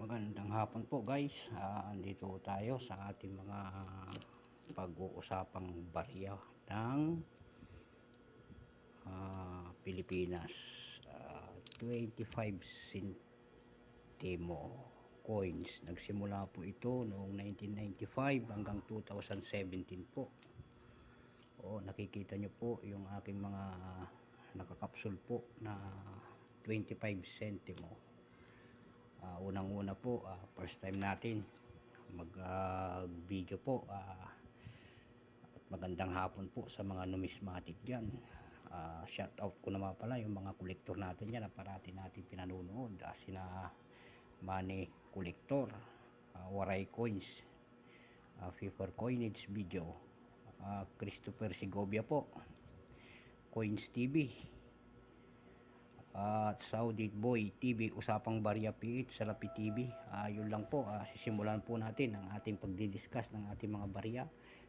Magandang hapon po guys. Andito tayo sa ating mga pag-uusapang barya ng Pilipinas. 25 centimo coins. Nagsimula po ito noong 1995 hanggang 2017 po. Nakikita nyo po yung aking mga nakakapsul po na 25 centimo. Unang-una po, first time natin mag video po, at magandang hapon po sa mga numismatic dyan. Shout out ko naman pala yung mga kolektor natin dyan na parati natin pinanunood, sina Money Collector, Waray Coins, Fever Coinage Video, Christopher Segovia po, Coins TV, at Saudi Boy TV, Usapang Barya PH, Salapi TV. Yun lang po, sisimulan po natin ang ating pagdidiscuss ng ating mga barya.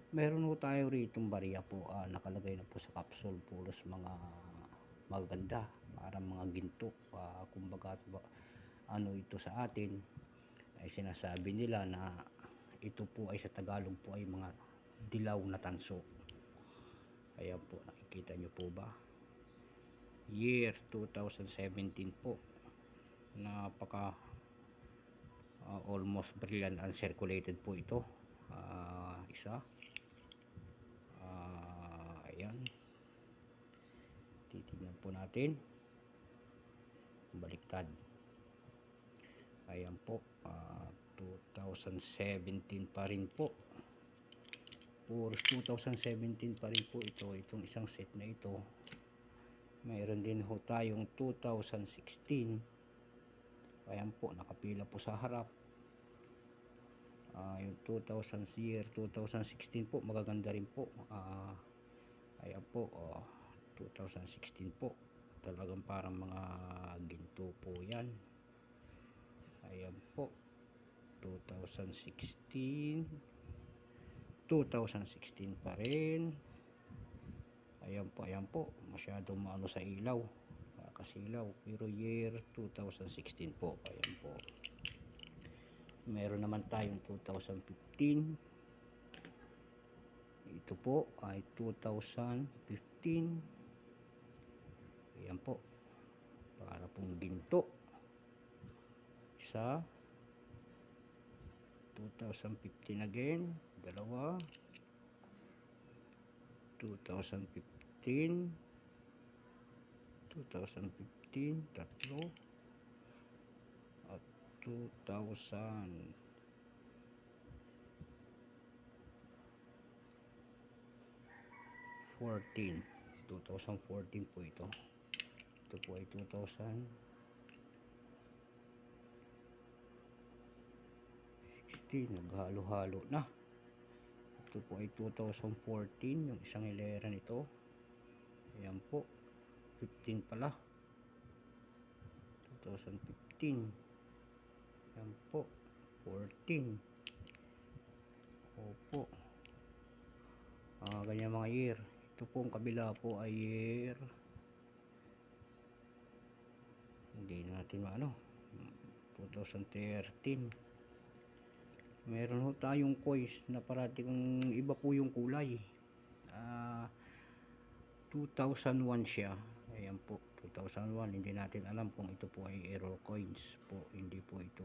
Meron po tayo rito barya po, nakalagay na po sa capsule, pulos mga maganda, parang mga ginto. Kumbaga ano ito sa atin ay sinasabi nila na ito po ay sa Tagalog po ay mga dilaw na tanso. Ayan po, nakikita nyo po ba? Year 2017 po, napaka almost brilliant uncirculated po ito. Isa, ayan, titignan po natin, baliktad. Ayan po, 2017 pa rin po, puros 2017 pa rin po ito. Itong isang set na ito. Mayroon din ho tayong 2016. Ayan po, nakapila po sa harap. Yung 2000 year 2016 po, magaganda rin po. Ayan po, 2016 po. Talagang parang mga ginto po yan. Ayan po, 2016 pa rin. Ayan po, masyadong maano sa ilaw, kakasilaw, pero year 2016 po. Ayan po, meron naman tayong 2015. Ito po ay 2015. Ayan po, para pong ginto. Isa, 2015 again, dalawa, 2015, tatlo, at 2014 po ito. Ito po ay 2016, naghalo-halo na. Ito po ay 2014, yung isang hilera nito. Ayan po, 15 pala, 2015. Ayan po, 14. Opo, ganyan mga year. Ito po ang kabila po ay year, hindi natin maano, 2013. Meron ho tayong coins na parati kung iba po yung kulay. 2001 siya. Ayan po, 2001. Hindi natin alam kung ito po ay error coins po. Hindi po ito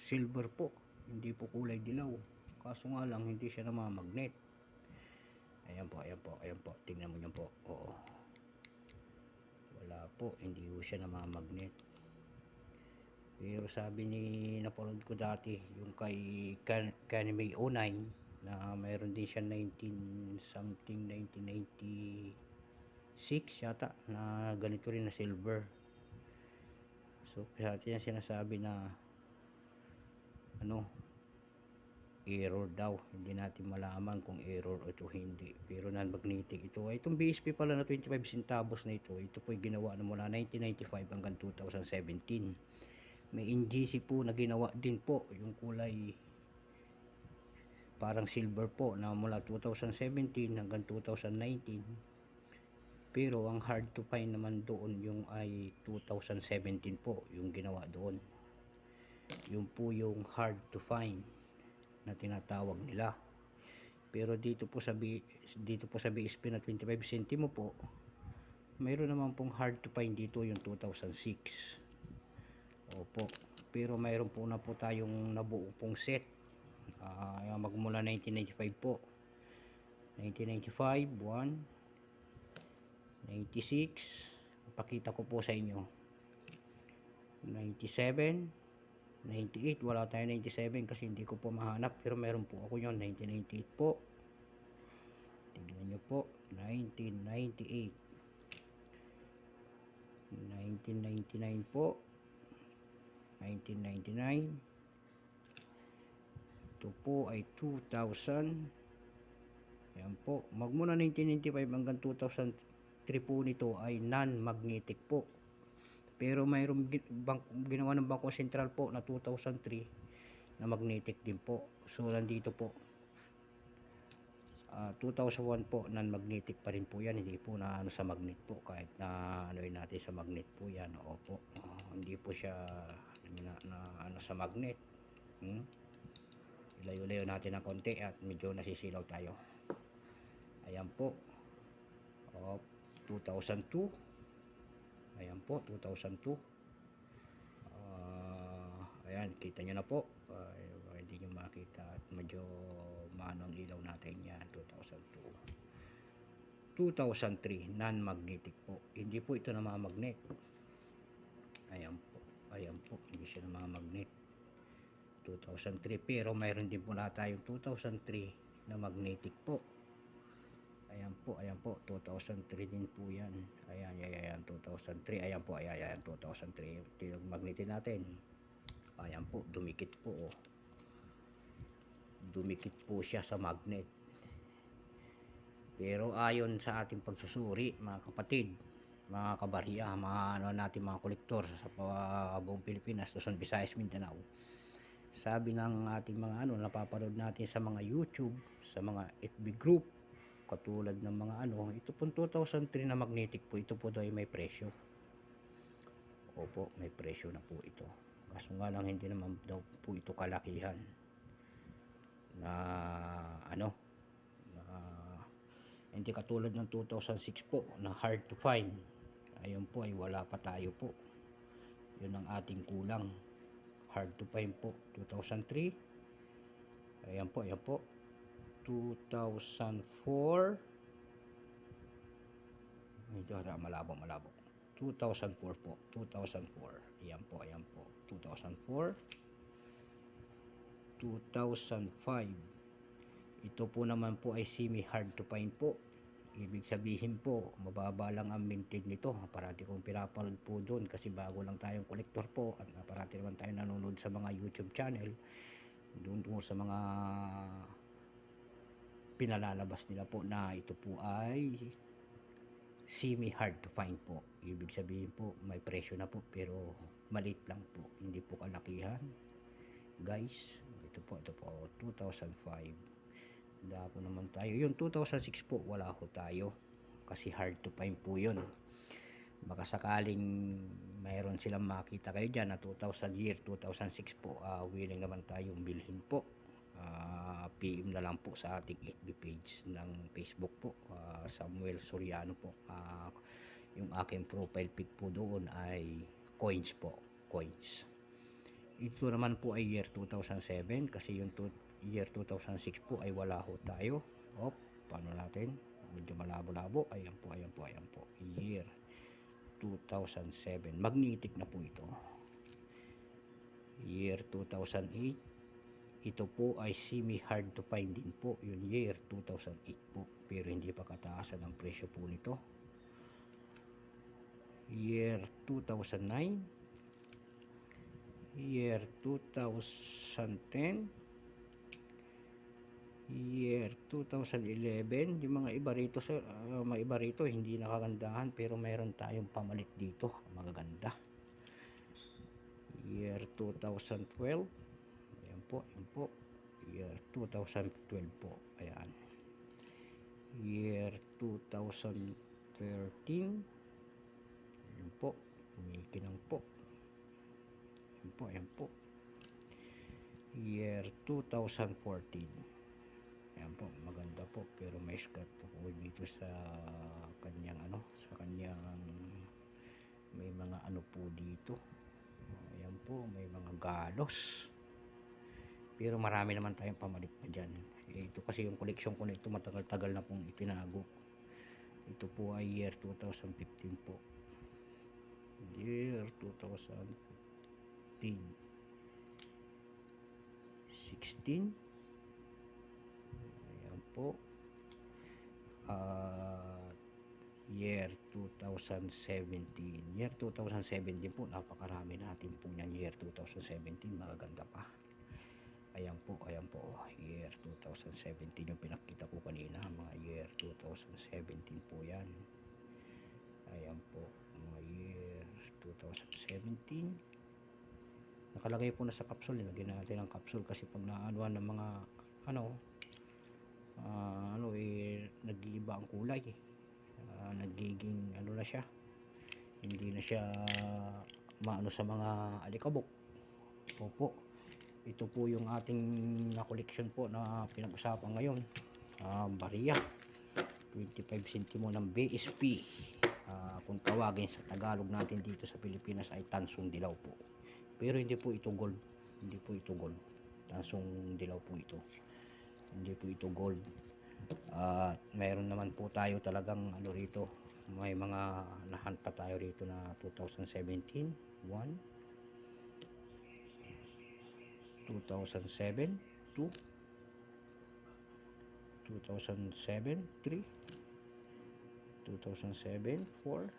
silver po. Hindi po kulay dilaw. Kaso nga lang, hindi siya namamagnet. Ayan po. Tingnan mo yan po. Oo. Wala po. Hindi po siya namamagnet. Pero sabi ni napanood ko dati, yung kay Kanimei 09, na mayroon din siya 1996 yata, na ganito rin na silver. So pati na sinasabi na ano, error daw. Hindi natin malaman kung error o ito hindi, pero non-magnetic ito. Itong BSP pala na 25 centavos na ito po ay ginawa na mula 1995 hanggang 2017. May NGC po na ginawa din po, yung kulay parang silver po, na mula 2017 hanggang 2019. Pero ang hard to find naman doon yung ay 2017 po yung ginawa doon. Yun po yung hard to find na tinatawag nila. Pero dito po sa BSP na 25 centimo po, mayroon naman pong hard to find dito yung 2006. Opo. Pero mayroon po na po tayong nabuo pong set. Magmula 1995 po. 1995, 1, 96. Ipakita ko po sa inyo. 97, 98. Wala tayo 97 kasi hindi ko po mahanap. Pero meron po ako yun. 1998 po. Tignan nyo po. 1998. 1999 po. 1999. Ito po ay 2000. Ayan po. Magmula 1995 hanggang 2003 po nito ay non-magnetic po. Pero mayroong ginawa ng Bangko Sentral po na 2003 na magnetic din po. So nandito po 2001 po non-magnetic pa rin po yan, hindi po na ano sa magnet po, kahit na ano natin sa magnet po yan. Opo, hindi po siya na ano sa magnet. Ilayo-layo natin ng konti at medyo nasisilaw tayo. Ayan po. 2002. Ayan po, 2002. Ayan, kita nyo na po. Hindi nyo makita at medyo maano ang ilaw natin yan. 2002. 2003, non-magnetic po. Hindi po ito namamagnet. Ayan po. Ayan po, hindi siya namamagnet. 2003, pero mayroon din po na tayong 2003 na magnetic po. Ayan po, 2003 din po yan. Ayan, 2003. Ayan po, ayan, 2003. Ito yung magnetin natin. Ayan po, dumikit po. Dumikit po siya sa magnet. Pero ayon sa ating pagsusuri, mga kapatid, mga kabarya, mga ano natin, mga kolektor sa buong Pilipinas, Luzon, Visayas, Mindanao. Sabi ng ating mga napapanood natin sa mga YouTube, sa mga FB group, katulad ng mga ito po 2003 na magnetic po, ito po daw ay may presyo. Opo, may presyo na po ito. Kaso nga lang hindi naman daw po ito kalakihan na hindi katulad ng 2006 po na hard to find. Ayun po ay wala pa tayo po. Yun ang ating kulang. Hard to find po. 2003. Ayan po. 2004. Ito malabo. 2004 po. 2004. Ayan po. 2004. 2005. Ito po naman po ay semi hard to find po. Ibig sabihin po, mababa lang ang minted nito. Parati kong pinapanood po doon kasi bago lang tayong collector po at parati naman tayo nanonood sa mga YouTube channel. Doon po sa mga pinalalabas nila po na ito po ay semi hard to find po. Ibig sabihin po, may presyo na po pero maliit lang po. Hindi po kalakihan. Guys, ito po 2005. Dapo naman tayo. Yung 2006 po, wala ho tayo. Kasi hard to find po yun. Baka sakaling mayroon silang makita kayo dyan na 2006 po, willing naman tayong bilhin po. PM na lang po sa ating FB page ng Facebook po. Samuel Soriano po. Yung aking profile pic po doon ay coins po. Coins. Ito naman po ay year 2007 kasi yung year 2006 po ay wala ho tayo. Paano natin? Medyo malabo-labo. Ayan po. Year 2007. Magnetic na po ito. Year 2008. Ito po ay semi hard to find din po. Yung year 2008 po. Pero hindi pa kataasan ang presyo po nito. Year 2009. Year 2010. Year 2011. Yung mga iba rito hindi nakagandahan pero mayroon tayong pamalit dito magaganda. Year 2012. Ayan po. Year 2012 po. Ayan. Year 2013. Ayan po. Kumikinang po. Ayan po. year 2014. Ayan po, maganda po, pero may scratch po dito sa kanyang sa kanyang may mga po dito. Ayan po, may mga galos. Pero marami naman tayong pamalit pa dyan. Ito kasi yung koleksyon ko na ito, matagal-tagal na pong itinago. Ito po ay year 2015 po. Year 2015. 16. Ayan po. Year 2017. Year 2017 po, napakarami natin po niyan. Year 2017, magaganda pa. Ayan po, year 2017 yung pinakita ko kanina, mga year 2017 po yan. Ayan po, mga year 2017. Nakalagay po na sa capsule, nilagyan natin ang capsule kasi pag naanuan ng mga nag-iiba ang kulay. Nagiging na siya, hindi na siya maano sa mga alikabok. Opo, ito po yung ating na-collection po na pinag-usapan ngayon. Barya 25 centimo ng BSP. Kung tawagin sa Tagalog natin dito sa Pilipinas ay tansong dilaw po, pero hindi po ito gold. Tansong dilaw po ito, hindi po ito gold. Mayroon naman po tayo talagang rito, may mga nahunt pa tayo rito na 2017 1, 2007 2, 2007 3, 2007 4,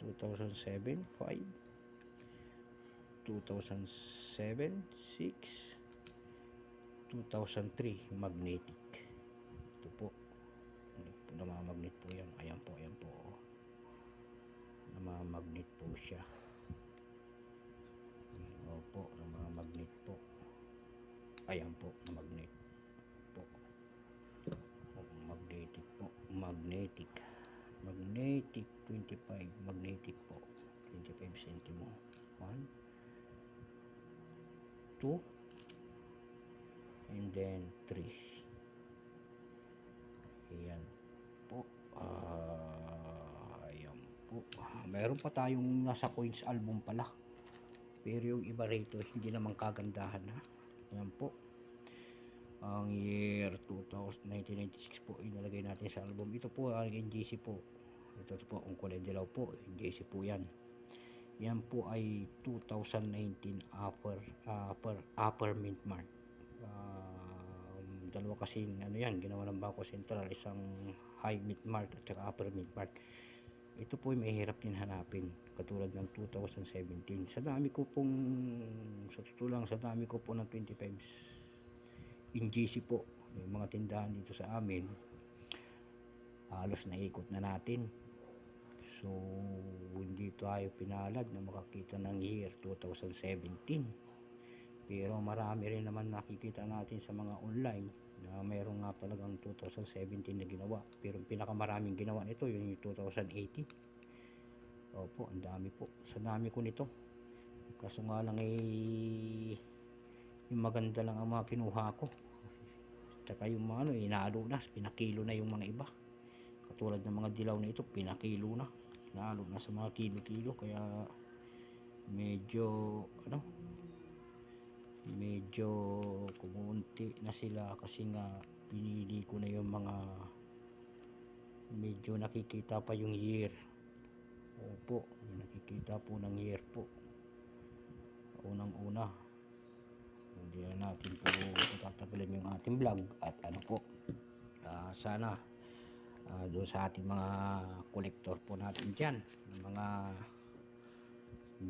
2007 5, 2007 6, 2003 magnetic. Ito po, namamagnet po yan. Ayan po, namamagnet po siya. Opo, namamagnet po. Ayan po, namagnet po. Magnetic po, magnetic 25, magnetic po, 25 centimo. 1, 2, and then 3. Ayan po. Ayan po. Meron pa tayong nasa coins album pala, pero yung iba rito hindi naman kagandahan na. Ayan po, ang year 1996 po inalagay natin sa album. Ito po ang NGC po. Ito po ang kulay dilaw po, NGC po yan. Yan po ay 2019 upper mint mark. Dalawa kasing yan, ginawa ng Bangko Sentral, isang high mint mark at saka upper mint mark. Ito po ay mahirap din hanapin, katulad ng 2017. Sa dami ko po ng 25 NGC po, yung mga tindahan dito sa amin, halos naikot na natin. So hindi tayo pinalad na makakita ng year 2017. Pero marami rin naman nakikita natin sa mga online na mayroon nga talagang 2017 na ginawa. Pero pinakamaraming ginawa nito yung 2018. Opo, ang dami po. Sa dami ko nito. Kaso nga lang yung maganda lang ang mga kinuha ko. Tsaka yung mga inalunas, pinakilo na yung mga iba. Katulad ng mga dilaw na ito, pinakilo na. Inalo na sa mga kilo-kilo. Kaya medyo kumunti na sila kasi nga pinili ko na yung mga medyo nakikita pa yung year. Opo, nakikita po ng year po. Unang-una, hindi na natin po tatagalan yung ating vlog at sana doon sa ating mga kolektor po natin dyan, mga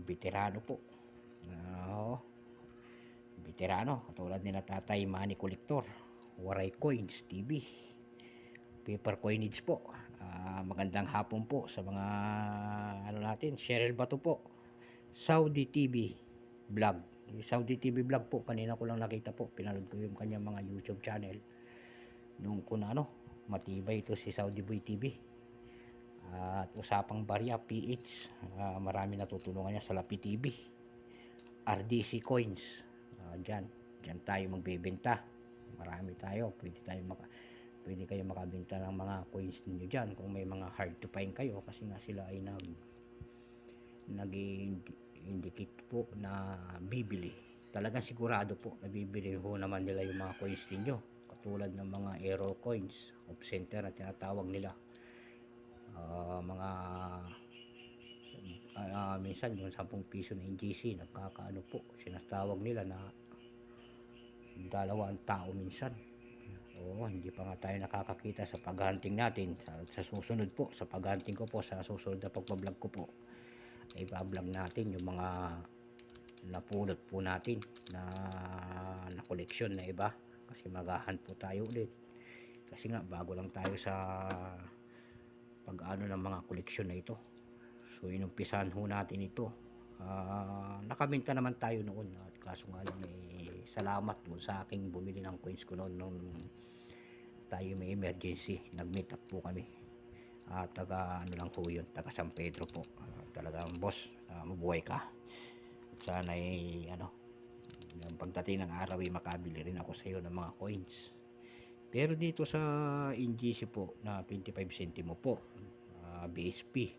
veterano po, veterano katulad nila Tatay Manny Collector, Waray Coins TV, Paper Coinage po. Magandang hapon po sa mga natin. Cheryl Bato po, Saudi TV Vlog. Saudi TV Vlog po, kanina ko lang nakita po, pinanood ko yung kanyang mga YouTube channel. Nung ko na matibay ito si Saudi Boy TV. At usapang barya PH, marami natutulungan niya sa Lapi TV, RDC Coins, dyan Diyan tayo magbebenta. Marami tayo, pwede kayo makabenta ng mga coins niyo diyan kung may mga hard to find kayo, kasi nga sila ay nag-indicate po na bibili. Talagang sigurado po na bibili ho naman nila yung mga coins ninyo. Katulad ng mga error coins, off center na tinatawag nila. Mga minsan yung 10 piso na NGC, nagkakaano po, sinatawag nila na dalawang tao minsan. Oo, hindi pa nga tayo nakakakita sa paghunting natin. Sa susunod po, sa paghunting ko po, sa susunod na pagbablog ko po, ay ibablog natin yung mga napulot po natin na koleksyon na iba. Kasi maghahunt po tayo ulit. Kasi nga, bago lang tayo sa pag-ano ng mga koleksyon na ito. So, inumpisahan ho natin ito. Nakabenta naman tayo noon. At kaso nga lang, salamat po sa aking bumili ng coins ko noon nung tayo may emergency. Nag-meet up po kami. Taga ano lang po yun, taga San Pedro po. Talagang boss, mabuhay ka. At sana yung pagdating ng araw ay makabili rin ako sa iyo ng mga coins. Pero dito sa NGC po na 25 centimo po, BSP,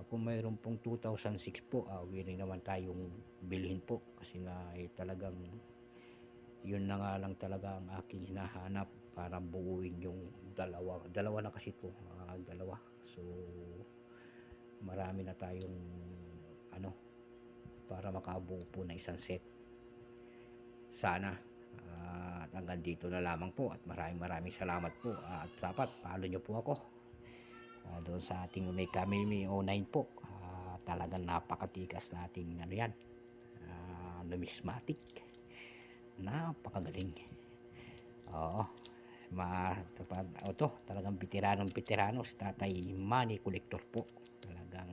kung mayroon pong 2006 po, willing naman tayong bilhin po, kasi nga talagang yun na nga lang talaga ang aking hinahanap para buuin yung dalawa na kasi po, dalawa. So marami na tayong para makabuo po na isang set sana. At hanggang dito na lamang po, at maraming salamat po. At dapat follow nyo po ako doon sa ating may Kami 09 po. Talagang napakatikas nating yan, numismatic, napakagaling. Oo, talagang veterano si Tatay Manny Collector po. Talagang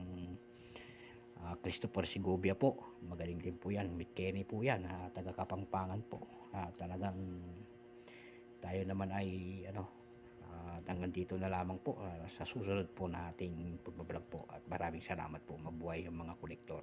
Christopher Segovia po, magaling din po yan. Mick Kenny po yan, taga Kapampangan po. Talagang tayo naman ay hanggang dito na lamang po. Sa susunod po nating pagbablog po, at maraming salamat po. Mabuhay yung mga kolektor.